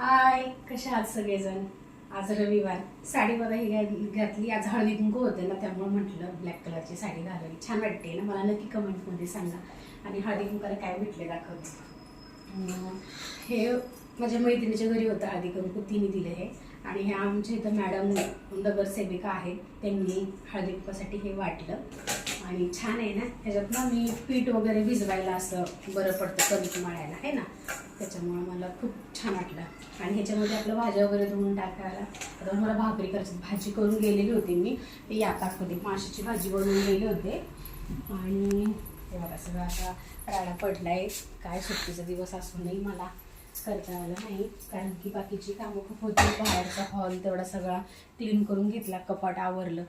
हाय, कशा आहात सगळेजण? आज रविवार. साडी बघा ही घातली. आज हळदी कुंकू होते ना, त्यामुळे म्हटलं ब्लॅक कलरची साडी घालावी. छान वाटते ना? मला नक्की कमेंटमध्ये सांगा. आणि हळदी कुंकाला काय भेटले दाखवते. हे माझ्या मैत्रिणीच्या घरी होतं हळदी कुंकू, तिने दिलं हे. आणि हे आमच्या इथं मॅडम नगरसेविका आहेत, त्यांनी हळदी कुंकासाठी हे वाटलं. आणि छान आहे ना. ह्याच्यात ना मी पीठ वगैरे भिजवायला असं बरं पडतं कणिक मळायला, आहे ना, त्याच्यामुळं मला खूप छान वाटलं. आणि ह्याच्यामध्ये आपलं भाज्या वगैरे धुवून टाकायला. आता मला भाकरी करायची, भाजी करून गेलेली होती मी. ते या ताकमध्ये माशाची भाजी बनवून गेले होते. आणि ते बघा सगळं असा राडा पडला आहे. काय सुट्टीचा दिवस असूनही मला करता आलं नाही, कारण की बाकीची कामं खूप होती. बाहेरचा हॉल तेवढा सगळा क्लीन करून घेतला, कपाट आवरलं.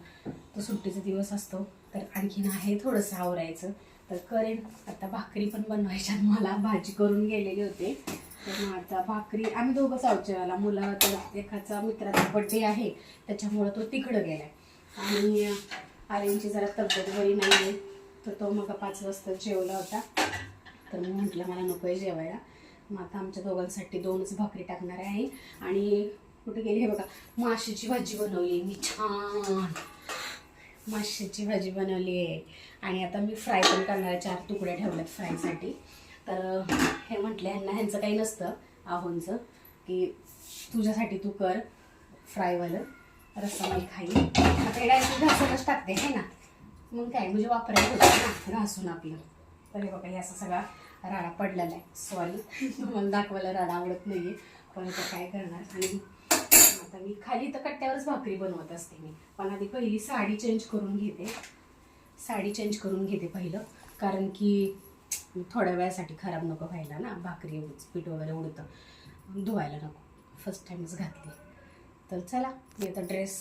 तो सुट्टीचा दिवस असतो, तर आणखीन आहे थोडंसं आवरायचं, तर करेन. आता भाकरी पण बनवायच्यात मला. भाजी करून गेलेले होते, तर मग आता भाकरी आम्ही दोघंच आहोत जेवायला. मुलं तर एकाचा मित्राचा बड्डे आहे, त्याच्यामुळं तो तिकडं गेला आहे. आणि आर्यनची जरा तब्येत बरी नाही आहे, तर तो मग 5 वाजता जेवला होता. तर मी म्हटलं मला नको आहे जेवायला. मग आता आमच्या दोघांसाठी 2च भाकरी टाकणार आहे. आणि कुठे गेली हे बघा, माशाची भाजी बनवली मी. छान माशाची भाजी बनवली आहे. आणि आता मी फ्राय पण करणार आहे. 4 तुकड्या ठेवल्यात फ्रायसाठी. तर हे म्हटलं ह्यांचं काही नसतं आहोंचं, की तुझ्यासाठी तू कर फ्रायवालं, रस्सामाई खाईल. आता डायरेक्ट घासूनच टाकते, आहे ना, मग काय म्हणजे वापरायला होतं ना घासून आपलं. तर हे बघा, हे असं सगळा राडा पडलेला आहे. सॉरी, तुम्हाला दाखवायला राडा आवडत नाही आहे, पण आता काय करणार. आणि आता मी खाली तर कट्ट्यावरच भाकरी बनवत असते मी. पण आधी पहिली साडी चेंज करून घेते पहिलं, कारण की थोड्या वेळासाठी खराब नको व्हायला ना. भाकरी पीठ वगैरे उडतं, धुवायला नको. फर्स्ट टाईमच घातली. तर चला, मी आता ड्रेस